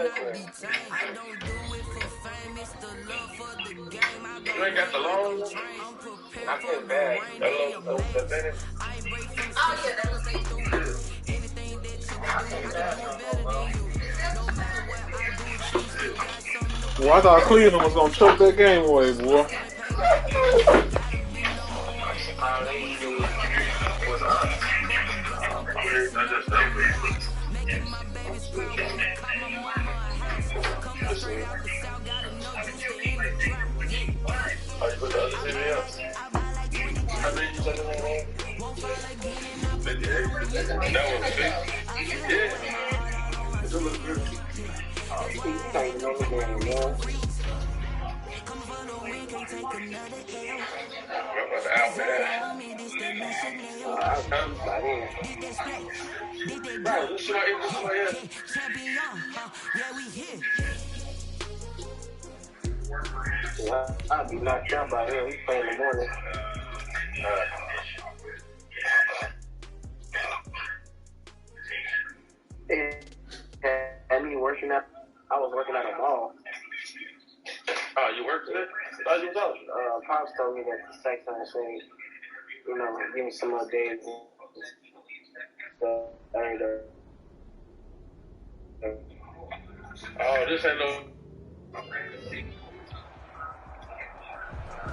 You ain't got the long one? I can't bag. The Venice. Oh, yeah, that was Well, I thought Cleveland was gonna choke that game away, boy. All they do was us. Oh, you put the other TV up? How many you said in that room? 58. That one was 50. Yeah. It do look good. Oh, you can't even know the game, man. Right, this shit right here. I'll be knocked out by him. He's playing in the morning. And me working at, I was working at a mall. Oh, you worked today? Oh, you told me. Pops told me that the sex on saying, you know, give me some more days. So, oh, this ain't no.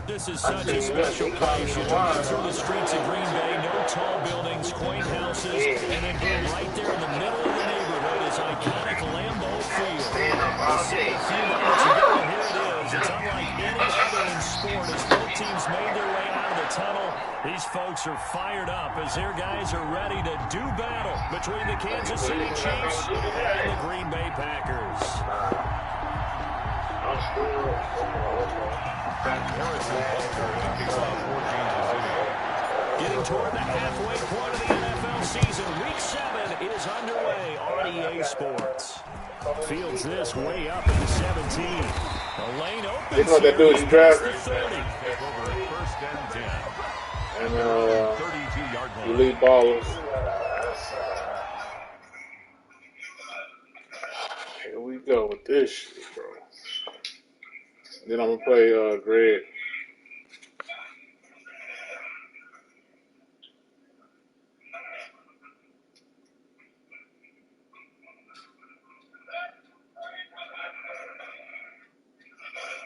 This is such a special place. You drive through the streets of Green Bay, no tall buildings, quaint houses, and then boom, right there in the middle of the neighborhood is iconic Lambeau Field. We'll see a few moments ago, and here it is. It's unlike any other in sport as both teams made their way out of the tunnel. These folks are fired up as their guys are ready to do battle between the Kansas City Chiefs and the Green Bay Packers. Getting toward the halfway point of the NFL season. Week 7 is underway on EA Sports. Fields this way up at the 17. The lane opens. They know what they're doing in draft. And elite ballers. Here we go with this shit, bro. Then I'm gonna play Greg.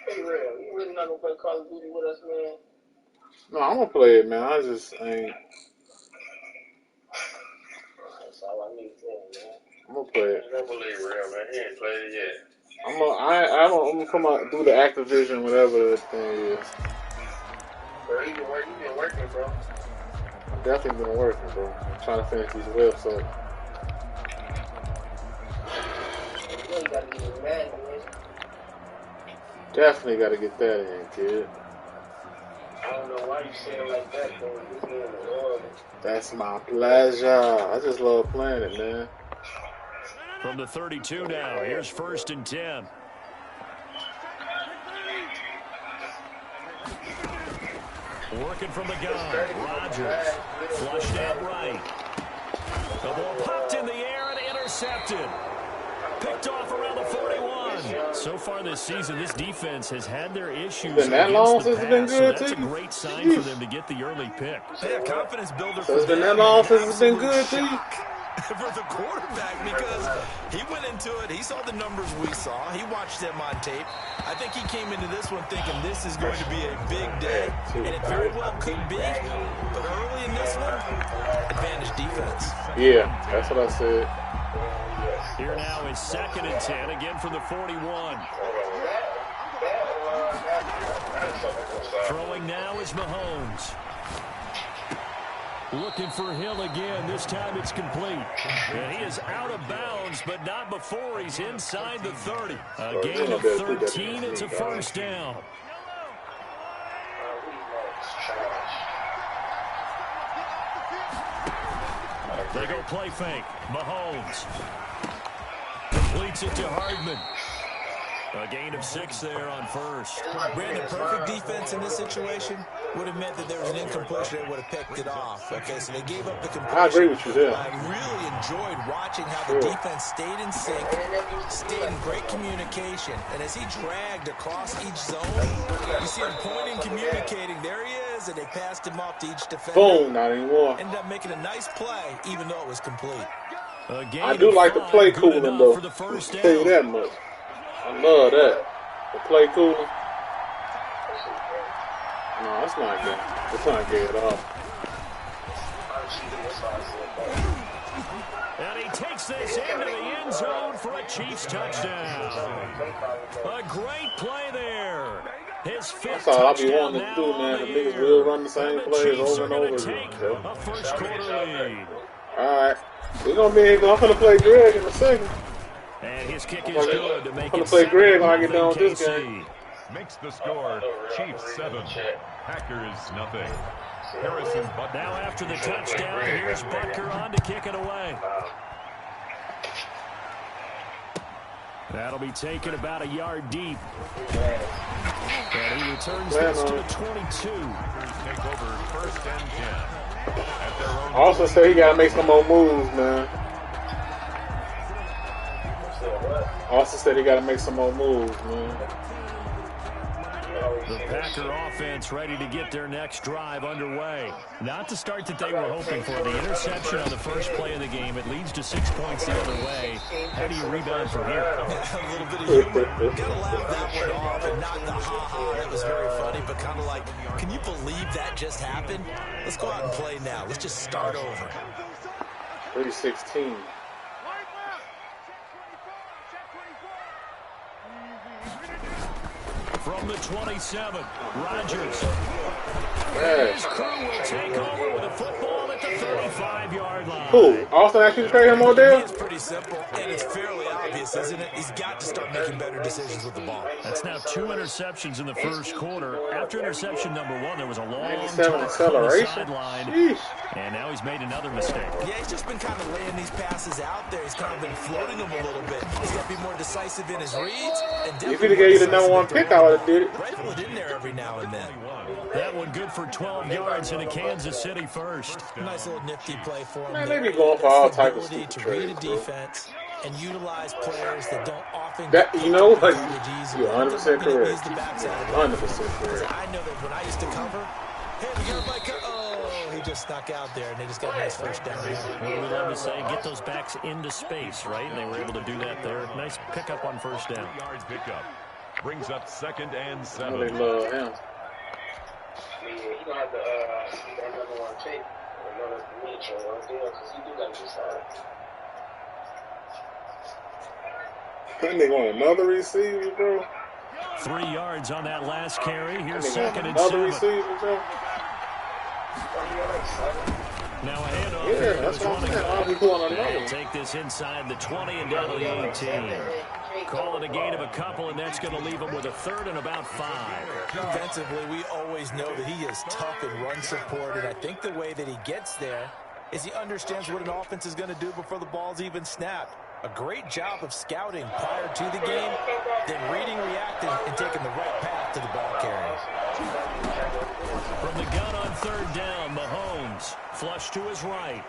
Hey, real, you really not gonna play Call of Duty with us, man? No, I'm gonna play it, man. I just ain't. That's all I need to man. I'm gonna play it. I don't believe real, man. He ain't played it yet. I'm gonna come out do the Activision, whatever the thing is. Bro, you been working, bro. I've definitely been working, bro. I'm trying to finish these websites. You gotta get your man, man. Definitely gotta get that in, kid. I don't know why you say it like that, bro. This game is horrible. That's my pleasure. I just love playing it, man. From the 32 now, here's 1st and 10. Working from the gun, Rodgers, flushed out right. The ball popped in the air and intercepted. Picked off around the 41. So far this season, this defense has had their issues been that long since it's been good, so that's too? a great sign for them to get the early pick. Yeah, confidence builder. So it's been that long since it's been good, too? For the quarterback, because he went into it, he saw the numbers we saw, he watched them on tape. I think he came into this one thinking this is going to be a big day, and it very well could be, but early in this one, advantage defense. Yeah, that's what I said. Here now is 2nd and 10, again from the 41. Throwing now is Mahomes. Looking for Hill again. This time it's complete. And he is out of bounds, but not before he's inside the 30. A gain of 13. It's a 1st down. They go play fake. Mahomes completes it to Hardman. A gain of 6 there on 1st. Brandon, perfect defense in this situation. would have meant that there was an incompletion that would have picked it off. Okay, so they gave up the completion. I agree with you there. I really enjoyed watching how the defense stayed in sync, stayed in great communication, and as he dragged across each zone, you see him pointing, communicating. There he is, and they passed him off to each defender. Boom, not anymore. Ended up making a nice play, even though it was complete. I do like the play cooling, though. I'll tell you that much. I love that. The play cooling. No, that's not good. That's not good at all. And he takes this into the end zone for a Chiefs touchdown. A great play there. His fifth That's all I be touchdown wanting to now do, on man. the The niggas year. will run the same And the plays Chiefs over are and gonna over take again. a first quarter lead. Alright. We're gonna be I'm gonna play Greg in a second. And his kick is good to make I'm gonna it play Greg when I 7-0 get done with this KC. game. Makes the score Chiefs 7, Packers nothing. Harrison Butker. Now after the touchdown, here's Butker on to kick it away. That'll be taken about a yard deep. And he returns this to the 22. Take over first and 10. At their own Austin said he gotta make some more moves, man. Austin said he gotta make some more moves, man. The Packer offense ready to get their next drive underway. Not the start that they were hoping for. The interception on the first play of the game. It leads to 6 points the other way. How do you rebound from here? A little bit of humor. Gotta laugh that one off and not the ha-ha. That was very funny, but kind of like, can you believe that just happened? Let's go out and play now. Let's just start over. 316. From the 27, Rodgers. Yeah. His crew will take over with a football at the 35-yard line. Who? Austin actually to trade him Odell? It's pretty simple, and it's fairly obvious, isn't it? He's got to start making better decisions with the ball. That's now 2 interceptions in the first quarter. After interception number 1, there was a long 97 talk on the acceleration. sideline. Sheesh. And now he's made another mistake. Yeah, he's just been kind of laying these passes out there. He's kind of been floating them a little bit. He's got to be more decisive in his reads. And If he'd have gave you the number 1 pick, I would have did it. rifle it in there every now and then. That one good for 12 yards into Kansas City first. Nice little nifty play for him. Man, there. they be going for all That's the type of ability stupid to read a trades, bro. defense and utilize players that don't often That, get you know, like, coverage easily. you're 100% Gonna correct. ease the backside. 100% correct. I know that when I used to cover, hey, we got my oh, he just snuck out there, and they just got a nice first down. What do we love to say? Get those backs into space, right? And they were able to do that there. Nice pickup on first down. 3-yard pickup. Brings up 2nd and I know they 7. love him. Yeah, he gonna have to see that number 1 tape or another reach or one deal because he do got to decide. That nigga want another receiver, bro. 3 yards on that last carry. Here's That nigga 2nd want and another 7. receiver, bro. Now a handoff. Yeah, Here that's goes what I'm running saying. back. I'll be pulling And another he'll one. take this inside the 20 and down to the 18. Call it a gain of a couple, and that's going to leave him with a 3rd and about 5. Defensively, we always know that he is tough and run support, and I think the way that he gets there is he understands what an offense is going to do before the ball's even snapped. A great job of scouting prior to the game, then reading, reacting, and taking the right path to the ball carrier. From the gun on 3rd down, Mahomes flush to his right.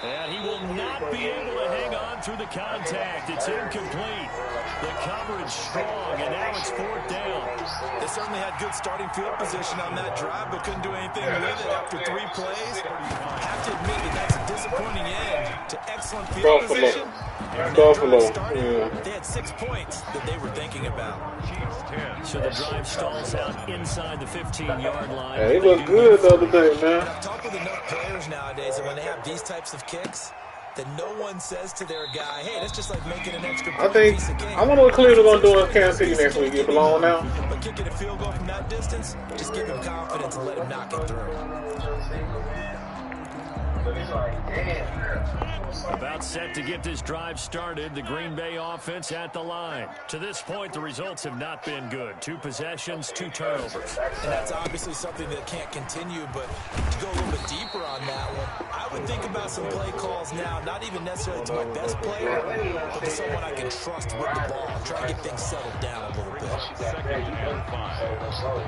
And he will not be able to hang on through the contact. It's incomplete. The coverage strong, and now it's 4th down. They certainly had good starting field position on that drive, but couldn't do anything with it after 3 plays. Have to admit that that's a disappointing end to excellent field position. Buffalo. Started, Yeah. they had 6 points that they were thinking about. Chiefs 10. So the drive stalls out inside the 15-yard line. Yeah, he looked good the other day, man. I've talked with enough players nowadays that when they have these types of kicks, that no one says to their guy, hey, that's just like making an extra I point think, piece of cake. I wonder what Cleveland gonna do in Kansas City next week. Get blown out. But kicking a field goal from that distance, just give him confidence and let him knock it through. About set to get this drive started. The Green Bay offense at the line. To this point, the results have not been good. 2 possessions, 2 turnovers. And that's obviously something that can't continue, but to go a little bit deeper on that one, I would think about some play calls now, not even necessarily to my best player, but to someone I can trust with the ball. Try to get things settled down a little bit. 2nd and 5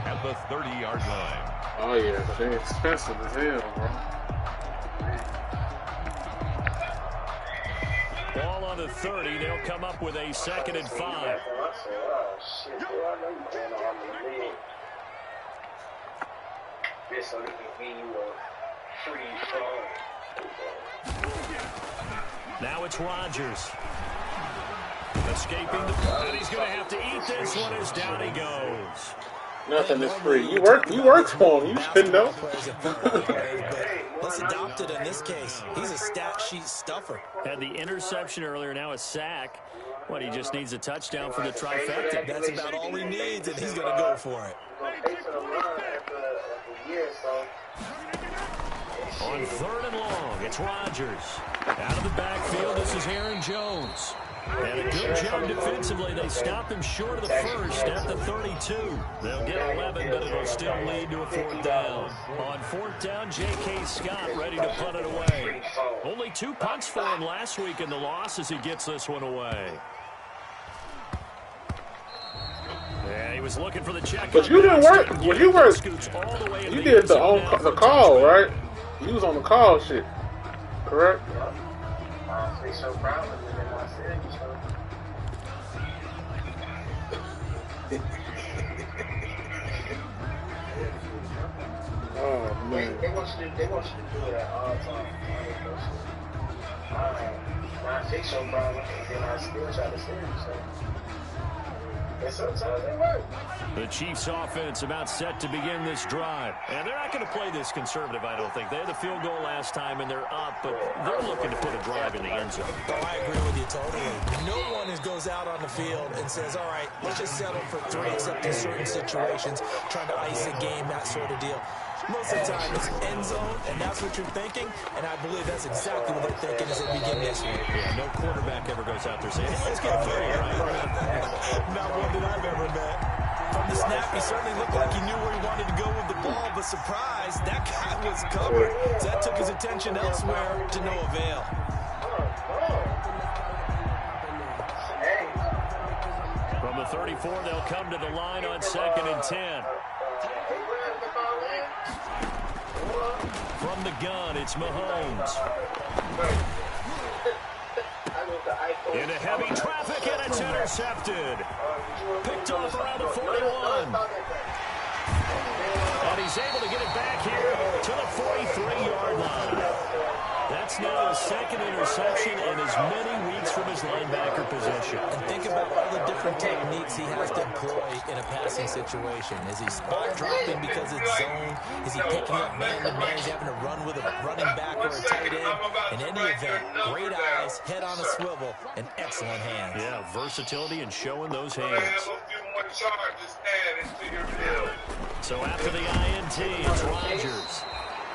at the 30-yard line. Oh, yeah, but they're expensive as hell, bro. Ball on the 30. They'll come up with a 2nd and 5. Now it's Rodgers. Escaping the and he's going to have to eat this one as down he goes. Nothing is free. You worked for him. You should know. Let's adopt it in this case. He's a stat sheet stuffer. Had the interception earlier, now a sack. What, he just needs a touchdown for the trifecta. That's about all he needs, and he's going to go for it. On 3rd and long, it's Rodgers. Out of the backfield, this is Aaron Jones. And a good job defensively. They stopped him short of the first at the 32. They'll get 11, but it'll still lead to a 4th down. On 4th down, J.K. Scott ready to punt it away. Only 2 punts for him last week in the loss as he gets this one away. Yeah, he was looking for the check. But you didn't work. Well, you worked. You did the call, right? You was on the call shit, correct? So proud of them in my city, Oh man. They want you to do it at all times. I fix your problem, and then I still try to save you. So. And sometimes they work. The Chiefs offense about set to begin this drive. And they're not going to play this conservative, I don't think. They had the field goal last time, and they're up, but they're looking to put a drive in the end zone. Oh, I agree with you totally. No one goes out on the field and says, all right, let's just settle for 3, except in certain situations, trying to ice a game, that sort of deal. Most of the time, it's end zone, and that's what you're thinking, and I believe that's exactly what they're thinking as they begin this week. Yeah, no quarterback ever goes out there saying, let's get free, right? Not one that I've ever met. From the snap, he certainly looked like he knew where he wanted to go with the ball, but surprise, that guy was covered. So that took his attention elsewhere to no avail. From the 34, they'll come to the line on 2nd and 10. From the gun, it's Mahomes. Into heavy traffic, and it's intercepted. Picked off around the 41. And he's able to get it back here to the 43-yard line. That's now his 2nd interception in as many weeks from his linebacker position. And think about all the different techniques he has to employ in a passing situation. Is he spot dropping because it's zone? Is he picking up man-to-man? Is he having to run with a running back or a tight end? In any event, great eyes, head on a swivel, and excellent hands. Yeah, versatility and showing those hands. So after the INT, it's Rodgers.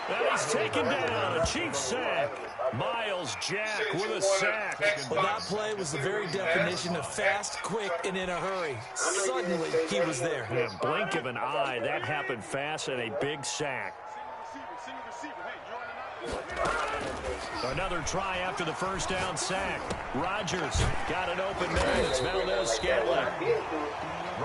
And he's taken down, a Chiefs sack. Myles Jack with a sack. Well, that play was the very definition of fast, quick, and in a hurry. Suddenly, he was there. Yeah, blink of an eye, that happened fast and a big sack. Another try after the first down sack. Rodgers got an open man. It's Valdez-Scantling.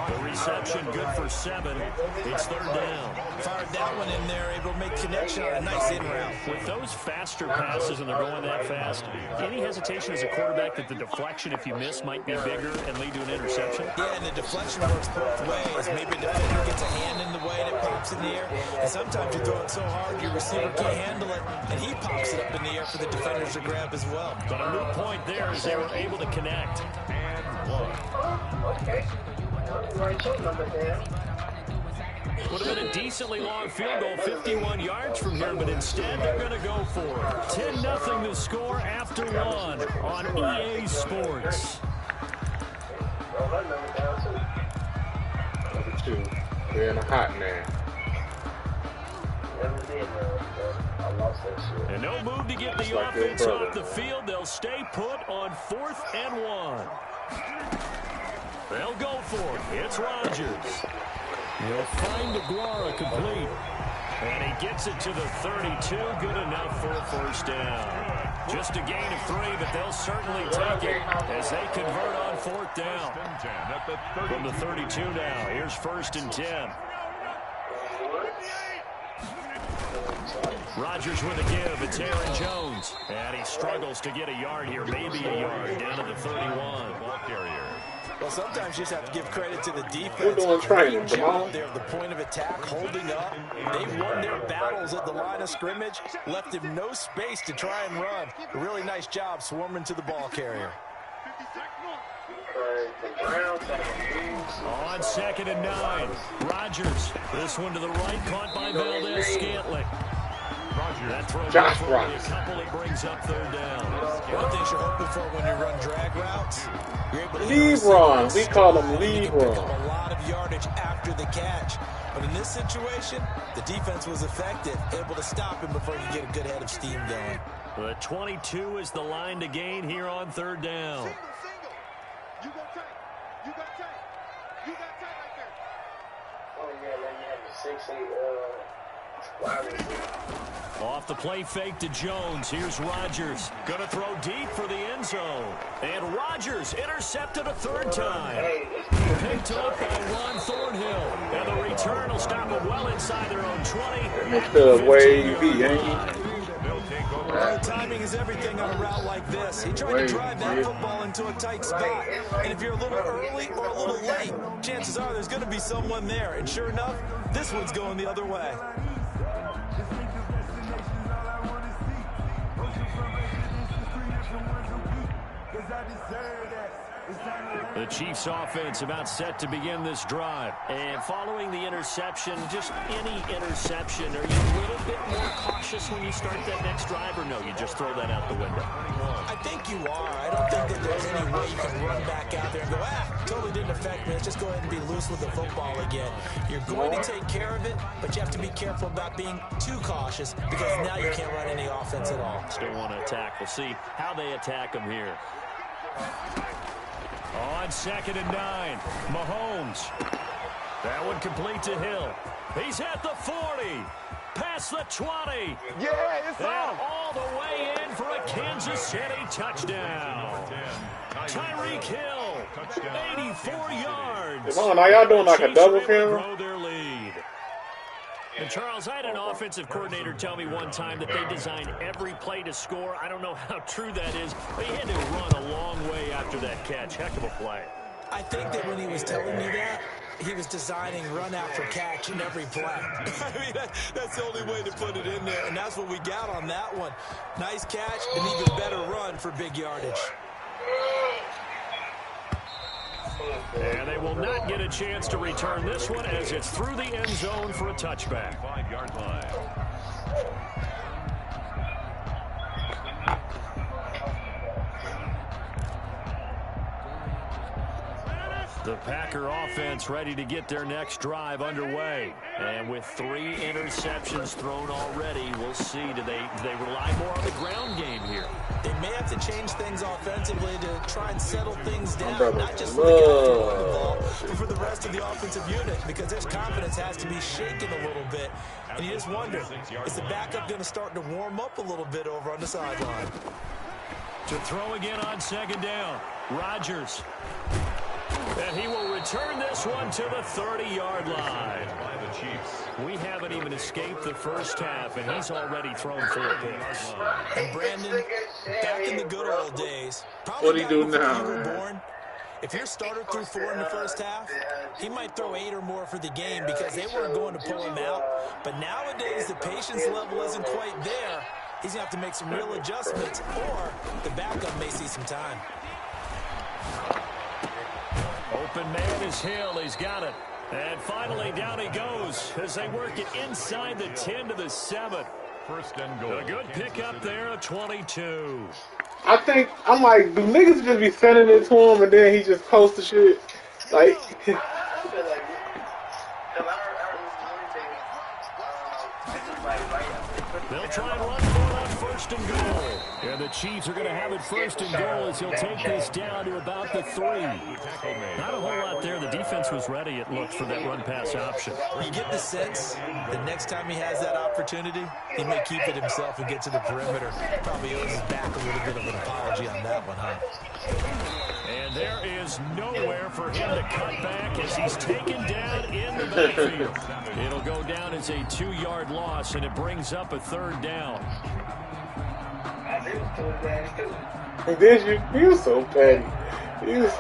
The reception good for 7. It's 3rd down. Fired that one in there, able to make connection on a nice in route. With those faster passes and they're going that fast, any hesitation as a quarterback that the deflection, if you miss, might be bigger and lead to an interception? Yeah, and the deflection works both ways. Maybe a defender gets a hand in the way and it pops in the air. And sometimes you throw it so hard your receiver can't handle it, and he pops it up in the air for the defenders to grab as well. But a moot point there as they were able to connect. Okay. Would have been a decently long field goal, 51 yards from here, but instead they're going to go for it. 10-0 to score after 1 on EA Sports. Number 2. They're in a hot man. And no move to get the offense off the field. They'll stay put on 4th and 1. They'll go for it. It's Rodgers. He'll find Aguara complete. And he gets it to the 32. Good enough for a first down. Just a gain of 3, but they'll certainly take it as they convert on 4th down. From the 32 now, here's 1st and 10. Rodgers with a give. It's Aaron Jones. And he struggles to get a yard here, maybe a yard, down to the 31. Ball carrier. Well, sometimes you just have to give credit to the defense. We're doing training, Great job there at the point of attack, holding up. They won their battles at the line of scrimmage, left him no space to try and run. A really nice job swarming to the ball carrier. On 2nd and 9, Rodgers. This one to the right, caught by Valdez-Scantling. That throw Josh a couple, it brings up 3rd down. One of the things you're hoping for when you run drag routes, you're able to lead run. We call them lead run. pick up a lot of yardage after the catch. But in this situation, the defense was effective, able to stop him before he could get a good head of steam going. The 22 is the line to gain here on 3rd down. You got tight. You got tight. You got tight right there. Oh, yeah, then you have the 6'8" wide receiver. Off the play fake to Jones. Here's Rodgers. Going to throw deep for the end zone. And Rodgers intercepted a 3rd time. Picked up by Juan Thornhill. And the return will stop him well inside their own 20. Mr. Wavy, ain't he? Well, timing is everything on a route like this. He tried to drive that football into a tight spot. And if you're a little early or a little late, chances are there's going to be someone there. And sure enough, this one's going the other way. The Chiefs offense about set to begin this drive. And following the interception, just any interception, are you a little bit more cautious when you start that next drive, or no, you just throw that out the window? I think you are. I don't think that there's any way you can run back out there and go, totally didn't affect me. Let's just go ahead and be loose with the football again. You're going to take care of it, but you have to be careful about being too cautious because now you can't run any offense at all. Still want to attack. We'll see how they attack them here. On 2nd and 9, Mahomes. That one complete to Hill. He's at the 40, past the 20. Yeah, it's and all the way in for a Kansas City touchdown. Tyreek Hill, 84 yards. Come on, are y'all doing like a double camera? Grow their lead. And Charles, I had an offensive coordinator tell me one time that they design every play to score. I don't know how true that is, but he had to run a long way after that catch. Heck of a play. I think that when he was telling me that, he was designing run after catch in every play. I mean, that's the only way to put it in there, and that's what we got on that one. Nice catch, and even better run for big yardage. And they will not get a chance to return this one as it's through the end zone for a touchback. 5-yard line. The Packer offense ready to get their next drive underway. And with 3 interceptions thrown already, we'll see. Do they rely more on the ground game here? They may have to change things offensively to try and settle things down, not just for the guy throwing the ball, but for the rest of the offensive unit, because their confidence has to be shaken a little bit. And you just wonder, is the backup going to start to warm up a little bit over on the sideline? To throw again on 2nd down, Rodgers. And he will return this one to the 30-yard line. We haven't even escaped the first half, and he's already thrown 4 picks. And Brandon, back in the good old days, What do you do now? you were born, if your starter threw 4 in the first half, he might throw 8 or more for the game because they weren't going to pull him out. But nowadays, the patience level isn't quite there. He's going to have to make some real adjustments, or the backup may see some time. Open man is Hill. He's got it. And finally, down he goes as they work it inside the 10 to the 7. First and goal. A good pickup there, a 22. I think, I'm like, do niggas just be sending it to him and then he just posts the shit? Like, I feel like, because I heard one thing, like, Chiefs are going to have it first and goal as he'll take this down to about the 3. Not a whole lot there. The defense was ready, it looked, for that run-pass option. You get the sense the next time he has that opportunity, he may keep it himself and get to the perimeter. Probably owes his back a little bit of an apology on that one, huh? And there is nowhere for him to cut back as he's taken down in the backfield. It'll go down as a 2-yard loss, and it brings up a 3rd down. Did you? You so petty. You.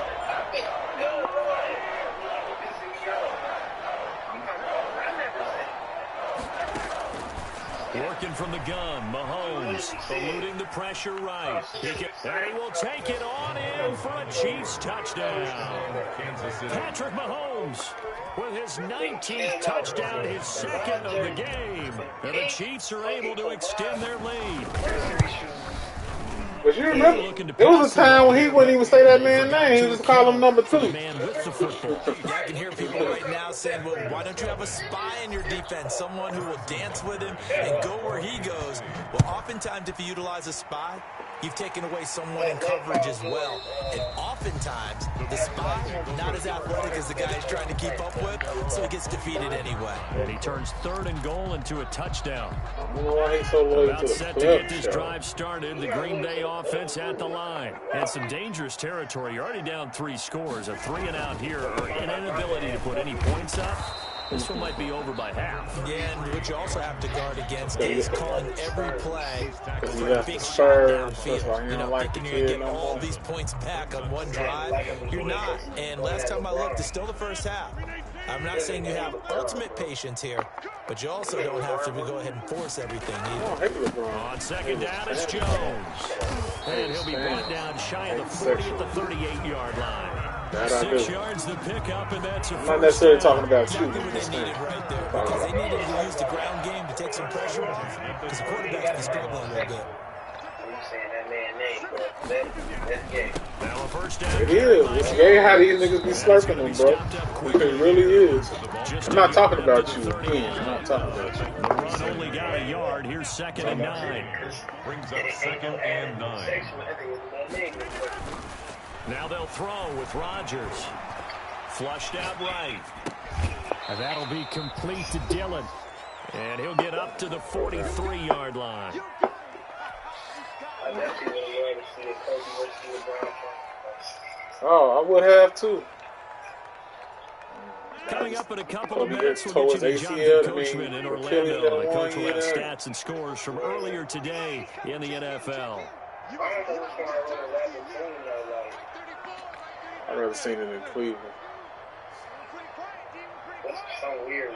Working from the gun, Mahomes eluding the pressure right. And he will take it on in for a Chiefs touchdown. Patrick Mahomes with his 19th touchdown, his 2nd of the game. And the Chiefs are able to extend their lead. But you remember, there was a time when he wouldn't even say that man's name. He just called him number 2. Man with the football. Yeah, I can hear people right now saying, well, why don't you have a spy in your defense? Someone who will dance with him and go where he goes. Well, oftentimes if you utilize a spy, you've taken away someone in coverage as well. And oftentimes, the spy, not as athletic as the guy he's trying to keep up with, so he gets defeated anyway. And he turns 3rd and goal into a touchdown. I don't know why he's so loyal About to the set to get this drive started, the Green Bay offense at the line. And some dangerous territory. You're already down 3 scores. A 3-and-out here, or an inability to put any points up. This one might be over by half. Yeah, and what you also have to guard against is calling every play for a big shot Spurs, downfield. You know, thinking you're going to get all these points back on one drive. You're not. And last time I looked, it's still the first half. I'm not saying you have ultimate patience here, but you also don't have to go ahead and force everything either. On 2nd down, it's Jones. And he'll be brought down shy of the 40 at the 38-yard line. 6 yards the pickup, and that's a first. I'm not necessarily talking about exactly what they needed right there, because they needed to use the ground game to take some pressure off, because the quarterback's been struggling a little bit. Now a first down. It is. It's gay how these niggas be slurping them, bro. It really is. I'm not talking about you. Again, I'm not talking about you. The run only got a yard. Here's 2nd and 9. Brings up 2nd and 9. Now they'll throw with Rodgers. Flushed out right. And that'll be complete to Dillon. And he'll get up to the 43-yard line. Oh, I would have too. Coming up in a couple of minutes, we'll get you to Jonathan Coachman in Orlando. The coach will have stats and scores from earlier today in the NFL. I'd rather seen it in Cleveland. That's so weird.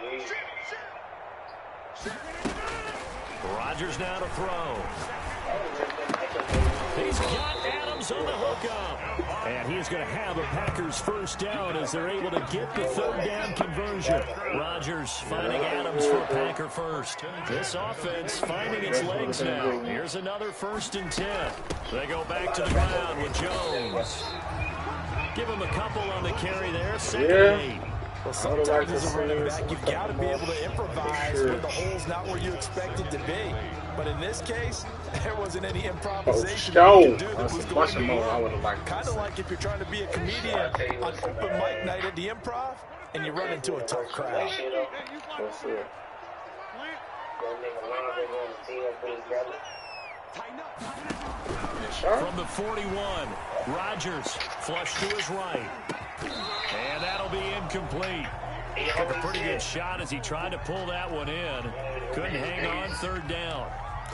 Rodgers now to throw. He's got Adams on the hookup. And he's going to have a Packers first down as they're able to get the 3rd down conversion. Rodgers finding Adams for a Packer first. This offense finding its legs now. Here's another 1st and 10. They go back to the ground with Jones. Give him a couple on the carry there. 2nd and 8. Well, sometimes as a running back, you've got to be able to improvise when the hole's not where you expect it to be. But in this case, there wasn't any improvisation you could do that was going to be kind of like if you're trying to be a comedian on open mic night at the Improv and you run into a tough crowd. That's it. From the 41, Rodgers flushed to his right. And that'll be incomplete. Took a pretty good shot as he tried to pull that one in. Couldn't hang on 3rd down.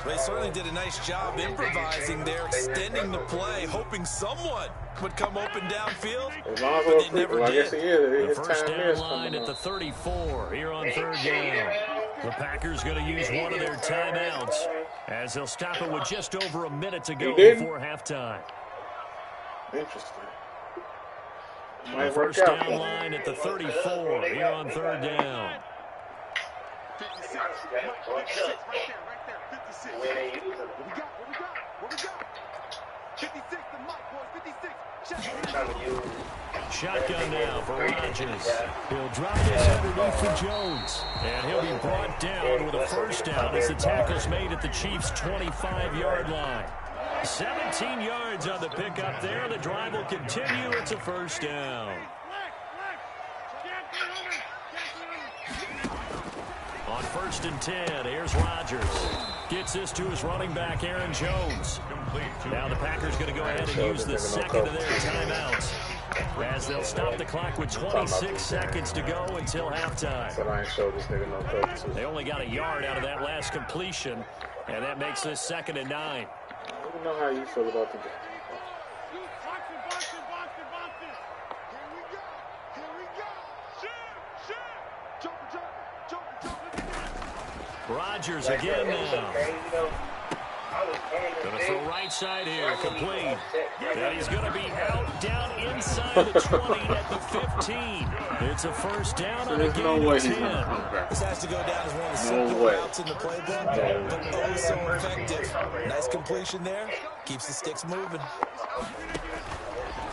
They certainly did a nice job improvising there, extending the play, hoping someone would come open downfield, but they never did. The first down line at the 34 here on 3rd down. The Packers going to use one of their timeouts as they'll stop it with just over a minute to go before halftime. Interesting. The first down line at the 34 here on 3rd down. 56. What we got? 56, the mic, boys. 56. Shotgun now for Rodgers. He'll drop this underneath for Jones. And he'll be brought down with a first down as the tackle's made at the Chiefs' 25-yard line. 17 yards on the pickup there. The drive will continue. It's a first down. On 1st and 10, here's Rodgers. Gets this to his running back, Aaron Jones. Now the Packers going to go ahead and use the second of their timeouts, as they'll stop the clock with 26 seconds to go until halftime. They only got a yard out of that last completion, and that makes this 2nd and 9. I don't know how you feel about the game. Rodgers again now. Going to throw right side here, complete. And he's going to be out down inside the 20 at the 15. It's a first down on a gain of 10. This has to go down as one of the simple routes in the playbook, but oh so effective. Nice completion there. Keeps the sticks moving.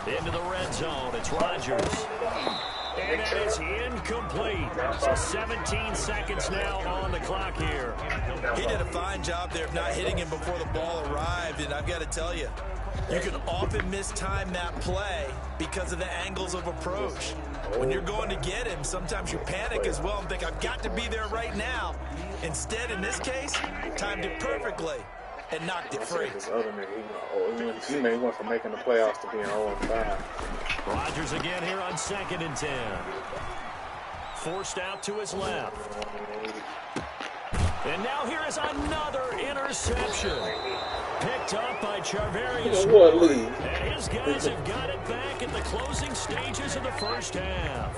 Into the red zone, it's Rodgers. And that is incomplete. So 17 seconds now on the clock here. He did a fine job there of not hitting him before the ball arrived, and I've got to tell you, you can often mistime that play because of the angles of approach. When you're going to get him, sometimes you panic as well and think, I've got to be there right now. Instead, in this case, timed it perfectly and knocked it free. This other nigga, he went from making the playoffs to being 0-5. Rodgers again here on 2nd and 10. Forced out to his left. And now here is another interception. Picked up by Charvarius. And his guys have got it back in the closing stages of the first half.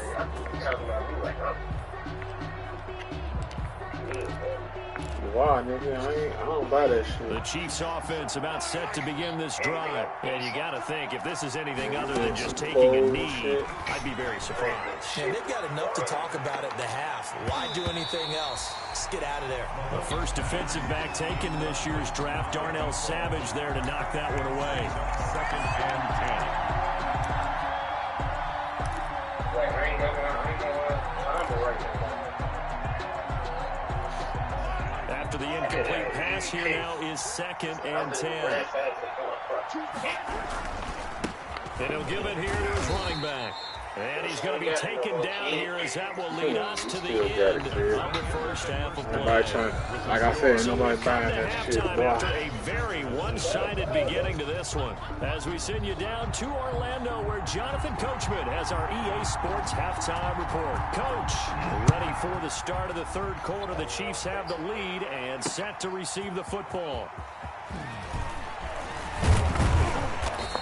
Wow, nigga, I don't buy that shit. The Chiefs offense about set to begin this drive. And you got to think, if this is anything other than just taking a knee, I'd be very surprised. Yeah, they've got enough to talk about at the half. Why do anything else? Just get out of there. The first defensive back taken in this year's draft, Darnell Savage there to knock that one away. 2nd and 10. After the incomplete pass, here now is 2nd and 10. And he'll give it here to his running back. And he's going to be taken down here, as that will lead us to the end of the first half of play. Like I said, nobody buying that shit. After a very one-sided beginning to this one, as we send you down to Orlando, where Jonathan Coachman has our EA Sports halftime report. Coach, ready for the start of the 3rd quarter. The Chiefs have the lead and set to receive the football.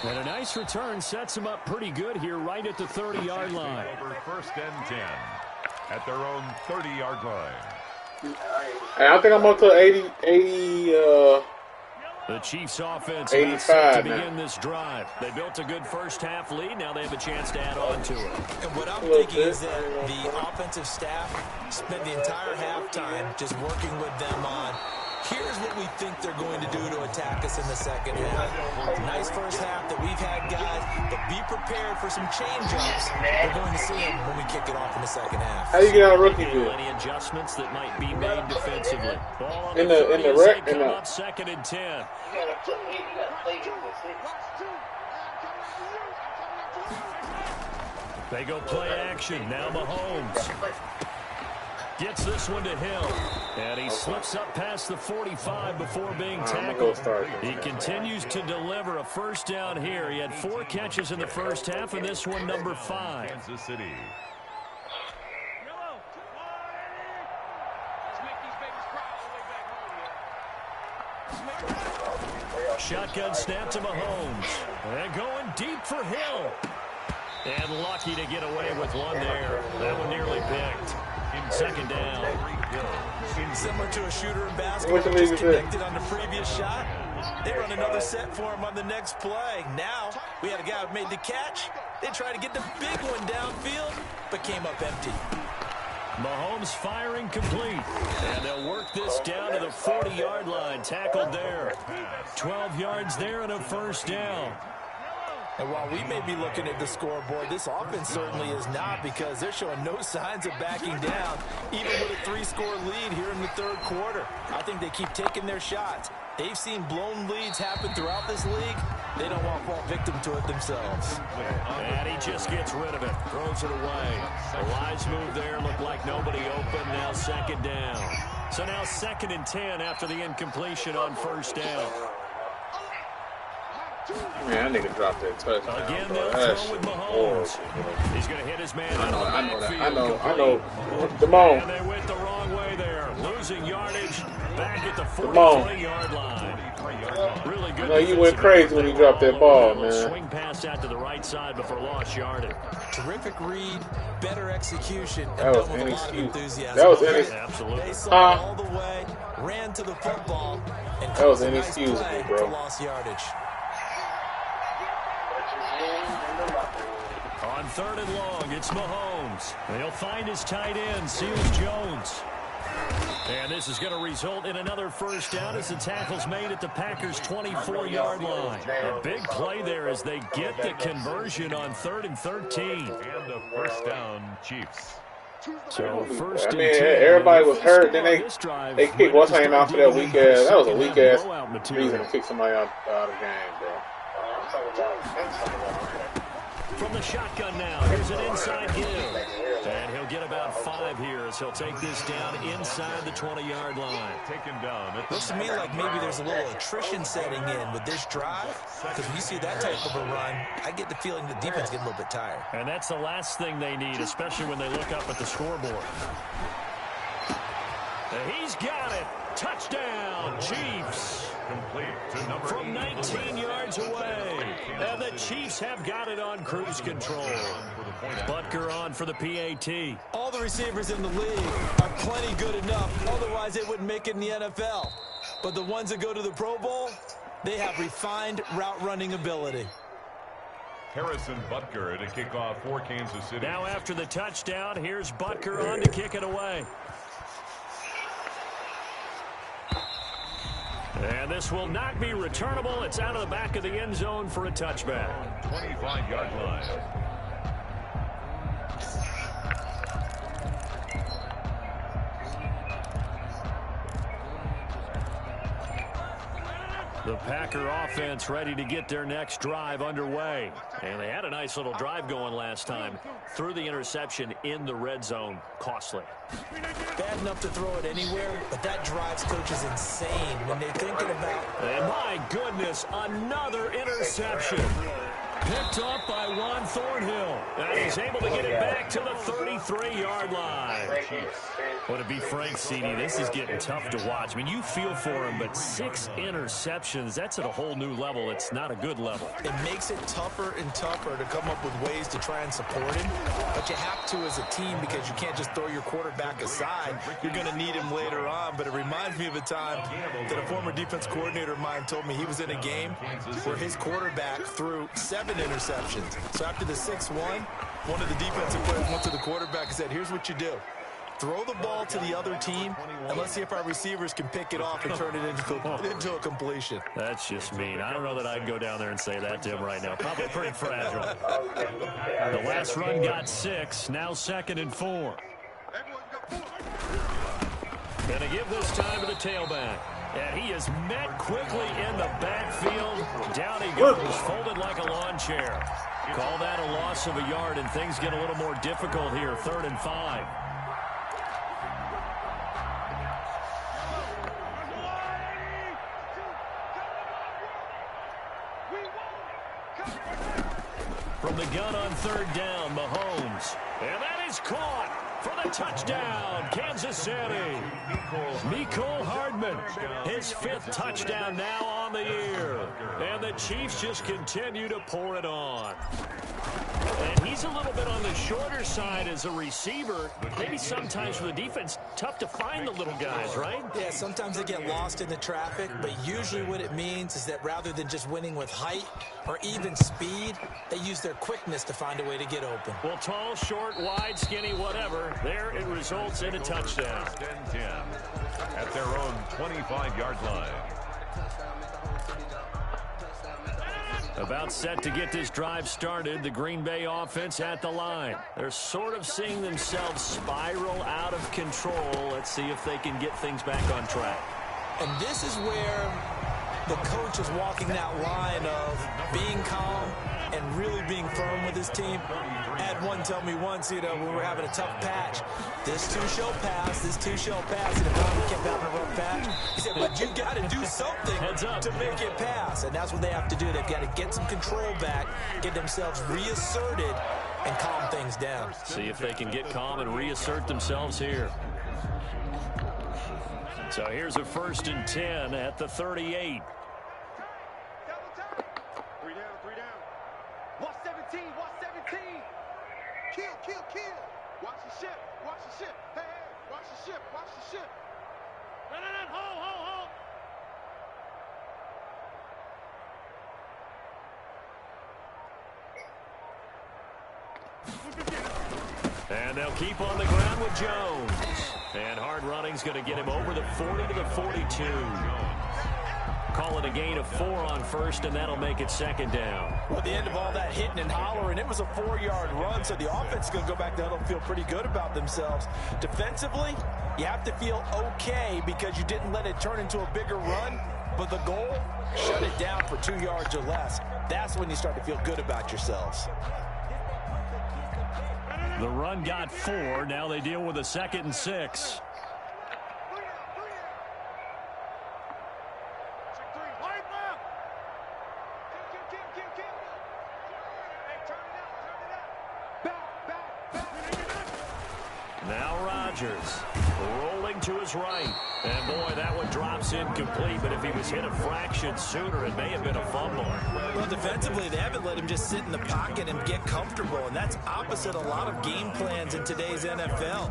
And a nice return sets him up pretty good here right at the 30-yard line. Over 1st and 10 at their own 30-yard line. Hey, I think I'm up to 80 the Chiefs offense 85 set to begin this drive. They built a good first half lead. Now they have a chance to add on to it. And what I'm thinking is that the offensive staff spent the entire halftime just working with them on, here's what we think they're going to do to attack us in the second half. Nice first half that we've had, guys, but be prepared for some change-ups. We're going to see them when we kick it off in the second half. How you get out of rookie bid? Any adjustments that might be made defensively. Ball on In the the 30 as rec- they come in the- up 2nd and 10. They go play action. Now Mahomes gets this one to Hill. And he slips up past the 45 before being tackled. He continues to deliver a first down here. He had 4 catches in the first half, and this one number 5. Kansas City. Shotgun snap to Mahomes. And going deep for Hill. And lucky to get away with one there. That one nearly picked. 2nd down. Similar to a shooter in basketball, just connected on the previous shot. They run another set for him on the next play. Now, we had a guy who made the catch. They tried to get the big one downfield, but came up empty. Mahomes firing complete. And they'll work this down to the 40-yard line. Tackled there. 12 yards there and a first down. And while we may be looking at the scoreboard, this offense certainly is not, because they're showing no signs of backing down, even with a 3-score lead here in the third quarter. I think they keep taking their shots. They've seen blown leads happen throughout this league. They don't want to fall victim to it themselves. And he just gets rid of it, throws it away. The wise move there, looked like nobody open, now second down. So now 2nd and 10 after the incompletion on first down. Man, that nigga dropped that touchdown. Again, bro. they'll That throw with shit Mahomes. horrible. He's going to hit his man I know. complete. Come on. And they went the wrong way there, losing yardage back at the Come on. 43-yard line. Really good. I know you went crazy when he dropped that ball, man. Swing pass out to the right side before lost yardage. Terrific read, better execution, That and was done with a lot of inexcusable. enthusiasm. That was inexcusable. Absolutely. They saw it all the way, ran to the football, and That was caused a nice inexcusable, play bro. for lost yardage. On 3rd and long, it's Mahomes. They'll find his tight end, Seals Jones. And this is going to result in another first down as the tackle's made at the Packers' 24-yard line. A big play there as they get the conversion on 3rd and 13. And the first down, Chiefs. So first I and mean, 10. everybody was hurt. Then This drive, they kicked what's name out for that weak ass. That was a weak ass blowout reason material. to kick somebody out of the game, bro. From the shotgun now, here's an inside give. And he'll get about 5 here as he'll take this down inside the 20-yard line. Taken down. Looks to me like maybe there's a little attrition setting in with this drive, because when you see that type of a run, I get the feeling the defense getting a little bit tired. And that's the last thing they need, especially when they look up at the scoreboard. And he's got it. Touchdown, Chiefs. Complete to number From 19 yards away. And the Chiefs have got it on cruise control. Butker on for the PAT. All the receivers in the league are plenty good enough, otherwise they wouldn't make it in the NFL. But the ones that go to the Pro Bowl, they have refined route running ability. Harrison Butker to kick off for Kansas City. Now after the touchdown, here's Butker on to kick it away. And this will not be returnable. It's out of the back of the end zone for a touchback. 25-yard line. The Packer offense ready to get their next drive underway. And they had a nice little drive going last time. Threw the interception in the red zone. Costly. Bad enough to throw it anywhere, but that drives coaches insane when they're thinking about... And my goodness, another interception. Picked up by Juan Thornhill. And he's able to get it back to the 33-yard line. Well, to be frank, CD, this is getting tough to watch. I mean, you feel for him, but 6 interceptions, that's at a whole new level. It's not a good level. It makes it tougher and tougher to come up with ways to try and support him. But you have to as a team, because you can't just throw your quarterback aside. You're going to need him later on. But it reminds me of a time that a former defense coordinator of mine told me he was in a game where his quarterback threw 7 interceptions. So after the 6-1, one of the defensive players went to the quarterback and said, here's what you do. Throw the ball to the other team, and let's see if our receivers can pick it off and turn it into a completion. That's just mean. I don't know that I'd go down there and say that to him right now. Probably pretty fragile. The last run got 6. Now 2nd and 4. Gonna give this time to the tailback. And he is met quickly in the backfield. Down he goes, folded like a lawn chair. Call that a loss of a yard, and things get a little more difficult here. 3rd and 5. From the gun on 3rd down, Mahomes. And that is caught for the touchdown, Kansas City. Mecole Hardman, his 5th touchdown now on the year. And the Chiefs just continue to pour it on. And he's a little bit on the shorter side as a receiver. Maybe sometimes for the defense, tough to find the little guys, right? Yeah, sometimes they get lost in the traffic, but usually what it means is that rather than just winning with height or even speed, they use their quickness to find a way to get open. Well, tall, short, wide, skinny, whatever, there it results in a touchdown. 10-10 at their own 25-yard line. About set to get this drive started, the Green Bay offense at the line. They're sort of seeing themselves spiral out of control. Let's see if they can get things back on track. And this is where the coach is walking that line of being calm and really being firm with his team. I had one tell me once, when we were having a tough patch, this too shall pass, this too shall pass. And if we kept having a rough patch, he said, but you got to do something to make it pass. And that's what they have to do. They've got to get some control back, get themselves reasserted, and calm things down. See if they can get calm and reassert themselves here. So here's a 1st and 10 at the 38. 3 down. Watch 17. Kill. Watch the ship. Hey, watch the ship. Hold. And they'll keep on the ground with Jones. And hard running's going to get him over the 40 to the 42. Call it a gain of 4 on 1st, and that'll make it 2nd down. Well, at the end of all that hitting and hollering, it was a 4-yard run, so the offense is going to go back there and feel pretty good about themselves. Defensively, you have to feel okay because you didn't let it turn into a bigger run, but the goal, shut it down for 2 yards or less. That's when you start to feel good about yourselves. The run got 4. Now they deal with a 2nd and 6. Now Rodgers rolling to his right. And boy, that one drops incomplete. But if he was hit a fraction sooner, it may have been a fumble. Well, defensively, they haven't let him just sit in the pocket and get comfortable. And that's opposite a lot of game plans in today's NFL.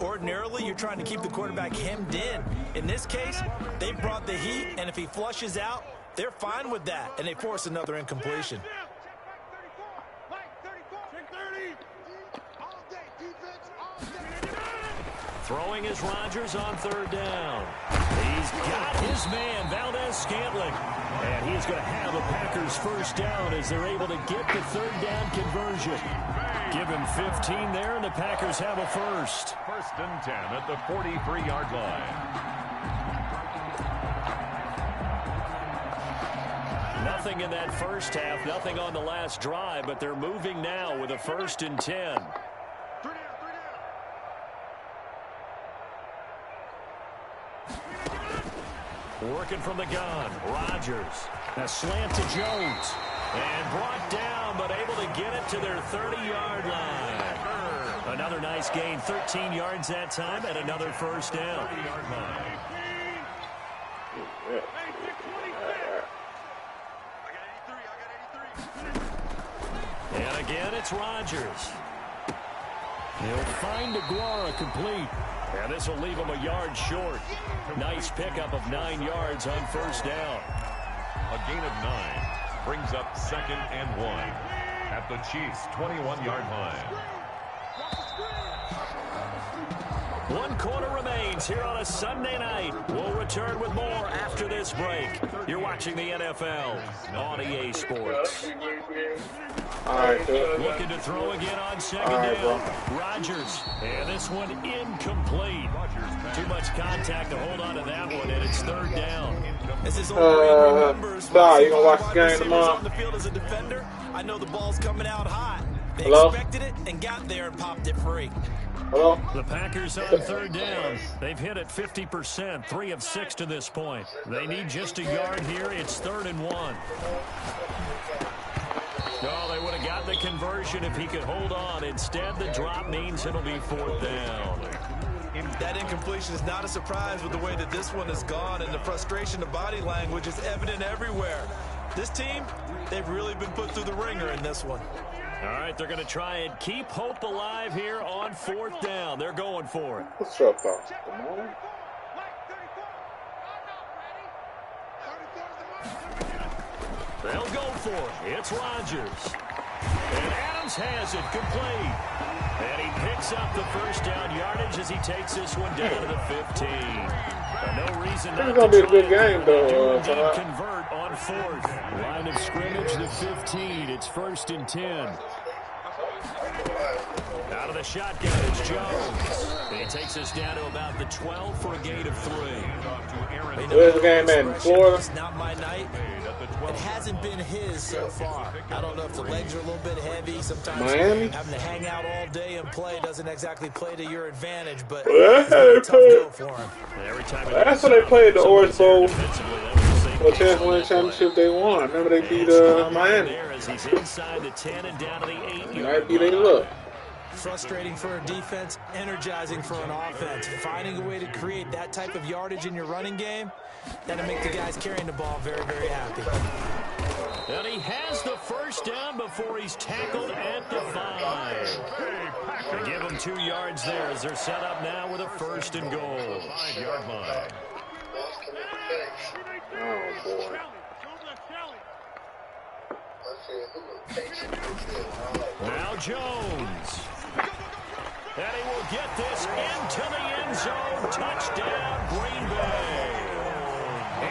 Ordinarily, you're trying to keep the quarterback hemmed in. In this case, they brought the heat. And if he flushes out, they're fine with that. And they force another incompletion. Throwing is Rodgers on 3rd down. He's got his man, Valdez-Scantling. And he's going to have a Packers 1st down as they're able to get the 3rd down conversion. Give him 15 there, and the Packers have a 1st. 1st and 10 at the 43-yard line. Nothing in that first half, nothing on the last drive, but they're moving now with a 1st and 10. Working from the gun, Rodgers. A slant to Jones. And brought down, but able to get it to their 30-yard line. Another nice gain, 13 yards that time, and another 1st down. 30-yard line. And again, it's Rodgers. He'll find Aguara complete. And this will leave him a yard short. Nice pickup of 9 yards on 1st down. A gain of 9 brings up 2nd and 1 at the Chiefs' 21-yard line. 1 quarter remains here on a Sunday night. We'll return with more after this break. You're watching the NFL on EA Sports. All right, Looking to throw again on 2nd down. Rodgers. And this one incomplete. Too much contact to hold on to that one, and it's 3rd down. As his old brain remembers, you gonna watch the game tomorrow? on the field as a defender, I know the ball's coming out hot. They expected it and got there and popped it free. Hello? The Packers on 3rd down. They've hit it 50%, 3 of 6 to this point. They need just a yard here. It's 3rd and 1. Oh, they would have got the conversion if he could hold on. Instead, the drop means it'll be 4th down. That incompletion is not a surprise with the way that this one has gone, and the frustration of body language is evident everywhere. This team, they've really been put through the ringer in this one. All right, they're going to try and keep hope alive here on 4th down. They're going for it. What's up, though? Come on. They'll go for it. It's Rodgers. And Adams has it complete. And he picks up the first down yardage as he takes this one down to the 15. No reason not It's going to be a good game, though. Convert on fourth. Line of scrimmage, the 15. It's 1st and 10. Out of the shotgun, it's Jones. And he takes us down to about the 12 for a gain of 3. Where's the game at? Florida? It's not my night. It hasn't been his so far. I don't know if the legs are a little bit heavy. Sometimes Miami? having to hang out all day and play doesn't exactly play to your advantage, but Well, it's a tough go for him. that's when they played the Orange Bowl. For a chance to win the championship, they won. Remember they beat Miami. Might be their luck. Frustrating for a defense, energizing for an offense. Finding a way to create that type of yardage in your running game, that'll make the guys carrying the ball very, very happy. And he has the first down before he's tackled at the 5. They give him 2 yards there as they're set up now with a 1st and goal. 5-yard line. Oh, boy. Now Jones. And he will get this into the end zone. Touchdown, Green Bay.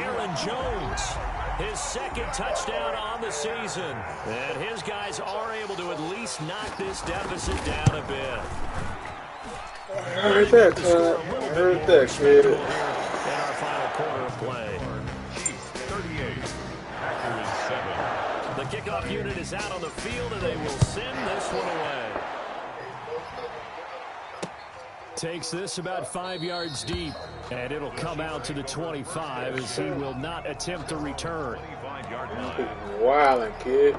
Aaron Jones, his 2nd touchdown on the season. And his guys are able to at least knock this deficit down a bit. I heard that, I heard that, kid. In our final quarter of play. 38. Packers 7. The kickoff unit is out on the field, and they will send this one away. Takes this about 5 yards deep, and it'll come out to the 25 as he will not attempt to return. 25-yard line. Wildin', kid.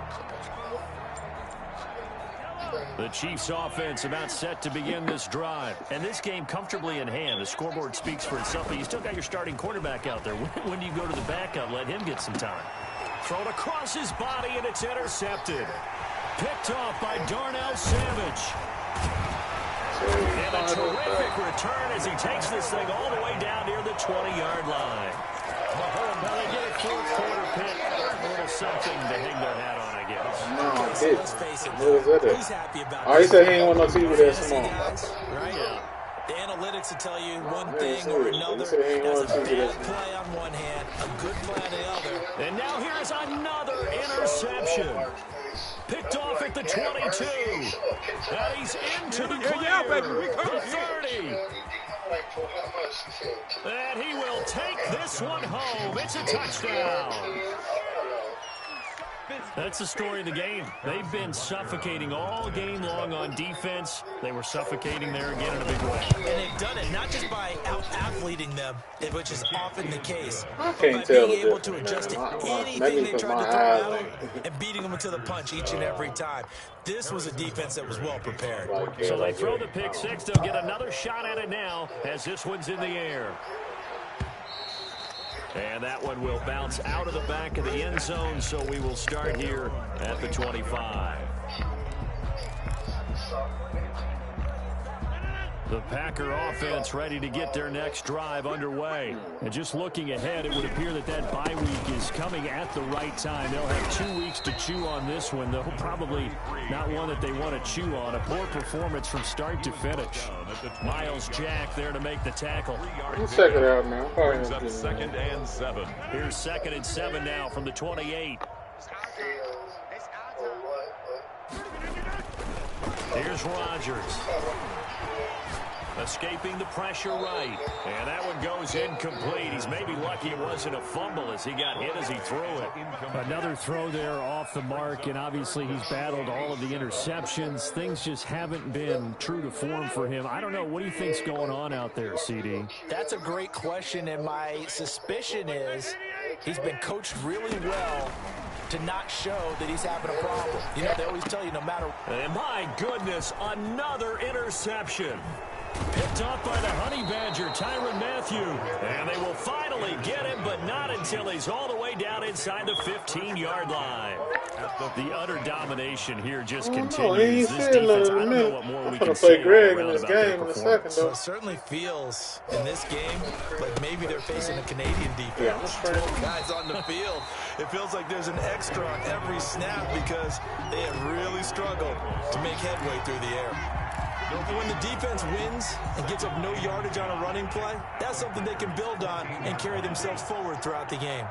The Chiefs offense about set to begin this drive. And this game comfortably in hand. The scoreboard speaks for itself, but you still got your starting quarterback out there. When do you go to the backup? Let him get some time. Thrown across his body, and it's intercepted. Picked off by Darnell Savage. And a terrific return as he takes this thing all the way down near the 20-yard line. Well, they get a fourth quarter pick. A little something to hang their hat on, I guess. No, Let's face it, what was he's happy about he said he ain't want no TV that small. Right? Yeah. The analytics will tell you one Yeah, thing or another. he ain't That's want a to see bad that. play on one hand, a good play on the other. And now here's another interception. Picked off at the 22. And he's into the clear. The 30. And he will take this one home. It's a touchdown. That's the story of the game. They've been suffocating all game long on defense. They were suffocating there again in a big way. And they've done it not just by out-athleting them, which is often the case, I but can't by tell being the able to difference, adjust man. to anything Maybe they because tried to my throw eyes at them ain't- and beating them to the punch each and every time. This was a defense that was well prepared. So they throw the pick six. They'll get another shot at it now as this one's in the air. And that one will bounce out of the back of the end zone, so we will start here at the 25. The Packer offense ready to get their next drive underway. And just looking ahead, it would appear that that bye week is coming at the right time. They'll have 2 weeks to chew on this one, though probably not one that they want to chew on. A poor performance from start to finish. Miles Jack there to make the tackle. Let's check it out, man. Brings up 2nd and 7. Here's 2nd and 7 now from the 28. Here's Rodgers. Escaping the pressure right. And that one goes incomplete. He's maybe lucky it wasn't a fumble as he got hit as he threw it. Another throw there off the mark, and obviously he's battled all of the interceptions. Things just haven't been true to form for him. I don't know. What do you think's going on out there, CD? That's a great question, and my suspicion is he's been coached really well to not show that he's having a problem. You know, they always tell you no matter. And my goodness, another interception. Picked off by the Honey Badger, Tyrann Mathieu. And they will finally get him, but not until he's all the way down inside the 15-yard line. The utter domination here just He continues. ain't This said nothing defense, in I a don't know minute. what more I'm we gonna can play say all Greg in around this about their game in a performance. second, So though. it certainly feels in this game like maybe they're facing a Canadian defense. Yeah, 12 guys on the field. It feels like there's an extra on every snap because they have really struggled to make headway through the air. And when the defense wins and gets up no yardage on a running play, that's something they can build on and carry themselves forward throughout the game.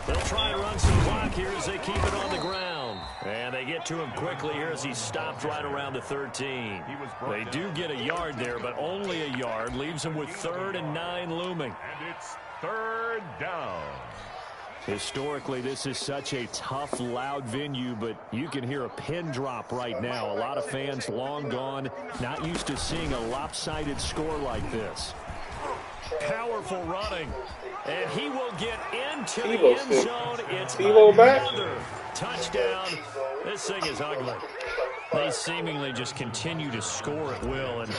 They'll try and run some clock here as they keep it on the ground. And they get to him quickly here as he stopped right around the 13. They do get a yard there, but only a yard. Leaves him with 3rd and 9 looming. And it's 3rd down. Historically, this is such a tough, loud venue, but you can hear a pin drop right now. A lot of fans long gone, not used to seeing a lopsided score like this. Powerful running. And he will get into the end zone. It's another touchdown. This thing is ugly. They seemingly just continue to score at will. And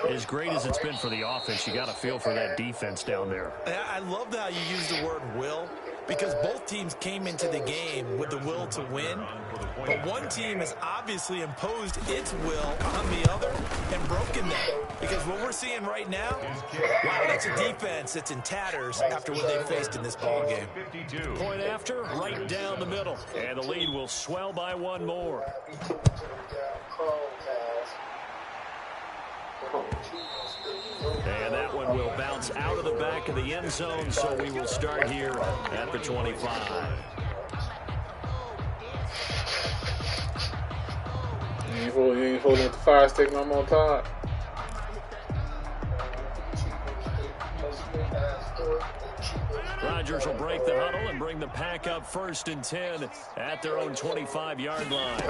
as great as it's been for the offense, you got to feel for that defense down there. I love how you use the word will, because both teams came into the game with the will to win, but one team has obviously imposed its will on the other and broken that. Because what we're seeing right now, wow, that's a defense that's in tatters after what they faced in this ballgame. Point after, right down the middle. And the lead will swell by one more. And that one will bounce out of the back of the end zone, so we will start here at the 25. You ain't holding the fire stick no more, Todd. Rodgers will break the huddle and bring the pack up 1st and 10 at their own 25-yard line.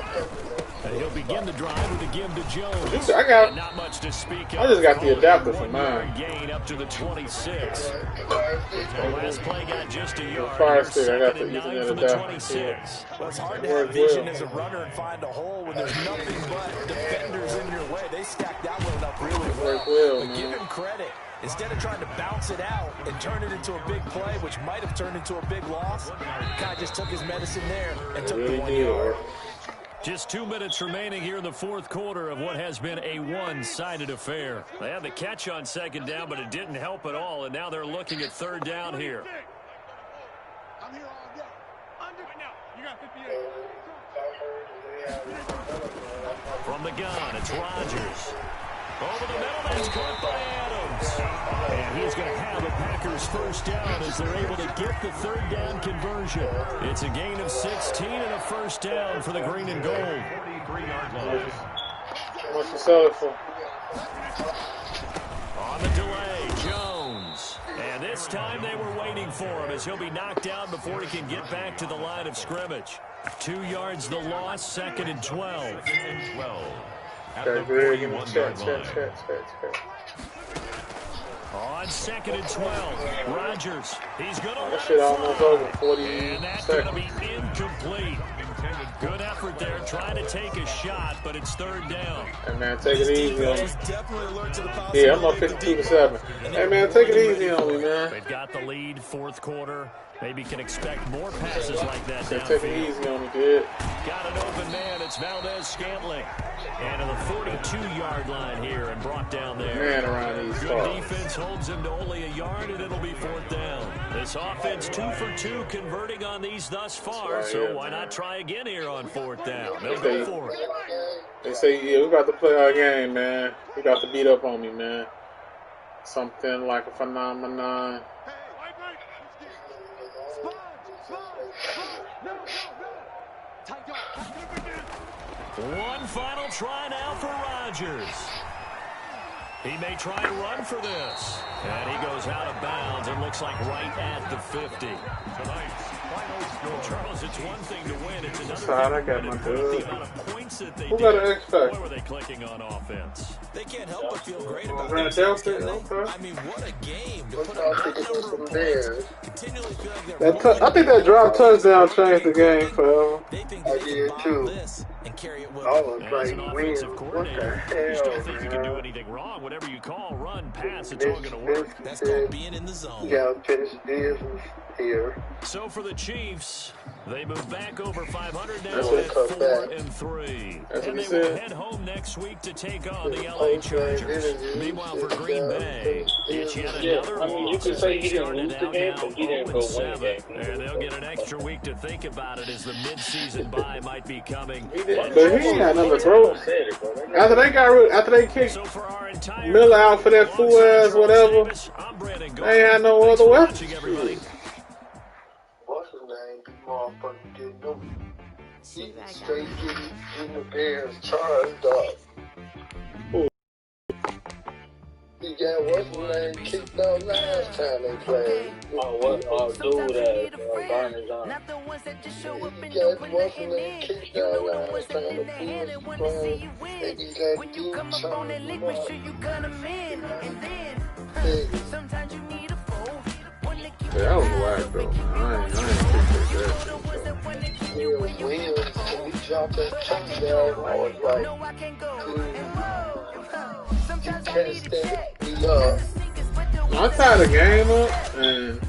And he'll begin the drive with a give to Jones. Not much to speak of. I just got the adapter for mine. Gain up to the 26. The last play got just a yard. Fire stick, I got the 2nd and 9 Ethernet from the adapter. 26. Well, it's hard to have vision as a runner and find a hole when there's nothing but defenders in your way. They stacked that one up really well. But give him credit. Instead of trying to bounce it out and turn it into a big play, which might have turned into a big loss, kind of just took his medicine there and took the 1 yard. Just 2 minutes remaining here in the 4th quarter of what has been a one-sided affair. They had the catch on 2nd down, but it didn't help at all, and now they're looking at 3rd down here. I'm here all day. Right now, you got 58. From the gun, it's Rodgers. Over the middle, that's caught by Adams. And he's going to have the Packers 1st down as they're able to get the 3rd down conversion. It's a gain of 16 and a 1st down for the green and gold. 43-yard line. How much you sell it for? On the delay, Jones. And this time they were waiting for him as he'll be knocked down before he can get back to the line of scrimmage. 2 yards the loss, 2nd and 12. 2nd and 12. At the Okay, Greg, give me 41-yard check. On 2nd and 12, Rodgers. He's going to That let shit it almost fly. over, 40 And that's going to seconds. be incomplete. Good effort there, trying to take a shot, but it's 3rd down. Hey, man, take it easy on me. Definitely alert to the Yeah, I'm up 52-7. Hey, man, take it easy on me, man. They've got the lead, 4th quarter. Maybe can expect more passes like that Take it downfield. easy on me, kid. Got an open man. It's Valdez-Scantling. And to the 42-yard line here and brought down there. Man around these Good cars. defense holds him to only a yard, and it'll be 4th down. This offense 2 for 2 converting on these thus far, so why not try again here on 4th down? They'll go for it. They say, yeah, we got to play our game, man. You got to beat up on me, man. Something like a phenomenon. One final try now for Rodgers. He may try to run for this. And he goes out of bounds. It looks like right at the 50. Tonight's final score. Charles, it's one thing to win. It's another Side, I thing got to my win. good. The amount of points that they Who did. got an X Factor? Boy, were they clicking on offense. They can't help but feel great about Brad themselves, Delpit, can they? okay. I mean, what a game to put up that number of points. Continually feel like they're I think that drop touchdown changed the game forever. They think they can bottle this and carry it with I them. was As like, an when? offensive What the coordinator, you just don't think you can do hell, anything wrong. Whatever you call, run, pass, it's man? all going to work. That's called being in the zone. You gotta finish this here. So for the Chiefs, they move back over 500 now That's at what 4-3. That's And what he they will said. head home next week to take on the LA Chargers. Meanwhile, for Green Bay, it's yet another I mean, you loss could as say they he didn't started lose the out game, now but he didn't go win the 0-7. game. And they'll get an extra week to think about it as the midseason bye might be coming. But he ain't got nothing to throw. After they kicked So for our entire Miller out for that fool ass whatever, they ain't had no other weapons. What's his name? These motherfuckers getting them. He straight getting the Bears charged up. He got what's his name kicked out last time they played. Dude, Garner's on. He got what's his name kicked out last time the Bears played. And he let you charge him Yeah, that was whack though, man. I ain't appreciate that. Williams, when he dropped that touchdown, I was like, you can't stand it. I tied the game up, and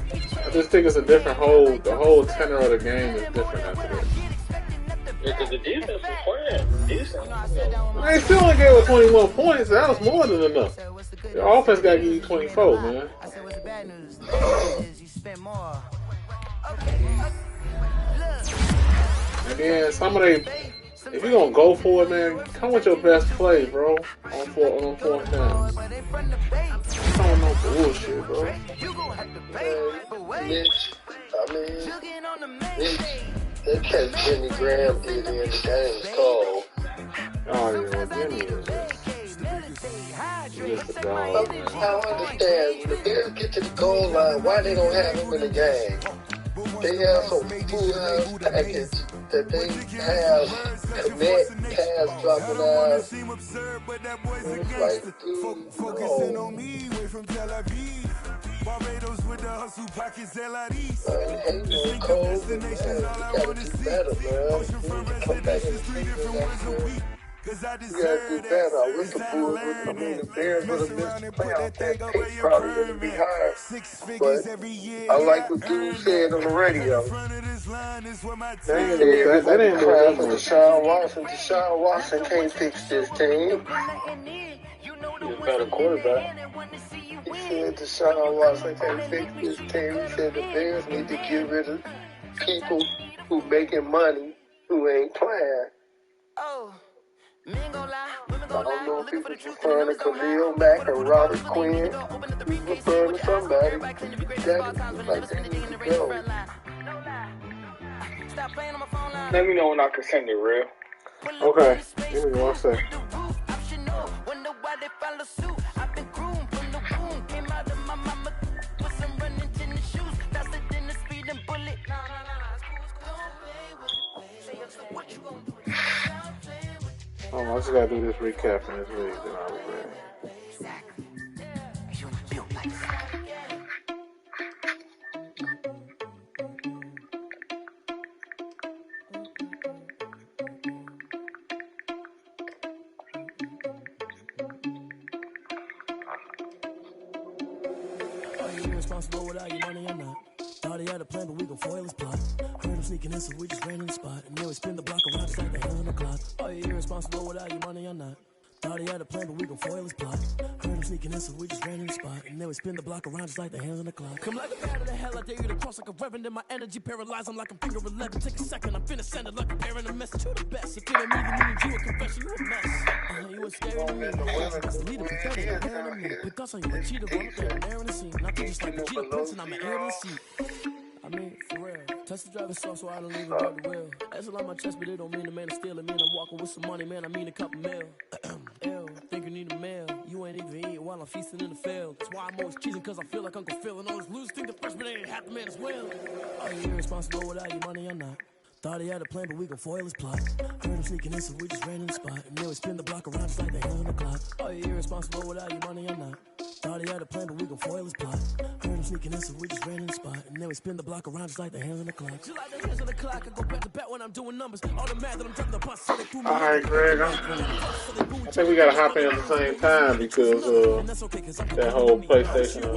I just think it's a different the whole tenor of the game is different after that. Yeah, because the defense was playing decent. They still only gave us 21 points. That was more than enough. The offense got to give you 24, man. And then some of they, if you're going to go for it, man, come with your best play, bro, on fourth down. Come on, no bullshit, bro. Mitch, they kept Jimmy Graham in the game cold. Oh, yeah, Jimmy is just a dog. I don't understand. When the Bears get to the goal line, why they don't have him in the game? They have some full-house package that they have connect, pass, dropping eyes. It's like, dude, Focusing no. on me, way from Tel Aviv. Barbados with the hustle pockets, LIDs. I ain't no cold, man. You gotta do better, man. Come back in the season, you gotta do better. I wish the Bears would have missed the playoff. That pace probably wouldn't be higher. But I like what dude said on the radio. They didn't Crying for Deshaun Watson. Deshaun Watson can't fix this team. He's a better quarterback. He said Deshaun Watson can't fix this team. He said the Bears need to get rid of people who making money who ain't playing. I don't know if he was referring to Khalil Mack or Robert Quinn. He was referring to somebody. That was like they need to go. Let me know when I can send it real. Okay, give me 1 second. I just gotta do this recap in this week, then I'll be ready. Are you irresponsible without your money or not? Thought he had a plan, but we gon' foil his plot. Heard him sneaking in, so we just ran in the spot. And then we spin the block around just like the hell in the clock. Are you irresponsible without your money or not? Thought he had a plan, but we gon' foil his plot. Heard him sneaking in, so we just ran in the spot. And then we spin the block around just like the hands on the clock. Come like a bat of the hell, I dare you to cross like a reverend. In my energy paralyzed, I'm like I'm finger 11. Take a second, I'm finna send it like I'm airing a message to the best. If it ain't me, then you a confession, you a mess. You was scared of me. That's the leader, pathetic, I'm wearing me. Put thoughts on you, a cheater, run up there, I'm airing the scene. I think it's like a G Prince, and I'm an air in the seat. I mean, for real. Touch the driver's soft so I don't even grab the wheel. That's a lot on my chest, but it don't mean the man is stealing. Man, I'm walking with some money, man, I mean a couple mil. Ew, think you need a meal. You ain't even eating while I'm feasting in the field. That's why I'm always cheesing, cause I feel like Uncle Phil. And all those losers think the freshman ain't half the man as well. Are you irresponsible without your money or not? Thought he had a plan, but we gon' foil his plot. Heard him sneaking in, so we just ran in the spot. And then we spin the block around just like the hell in the clock. Are you irresponsible without your money or not? Thought he had a plan, but we gon' foil his plot. Heard him sneaking in, so we just ran in the spot. And then we spin the block around just like the hands on the clock. Just like the hands on the clock, I go back to back when I'm doing numbers. All the math that I'm dropping the bus, so they threw me. Alright, Greg, I think we gotta hop in at the same time because that whole PlayStation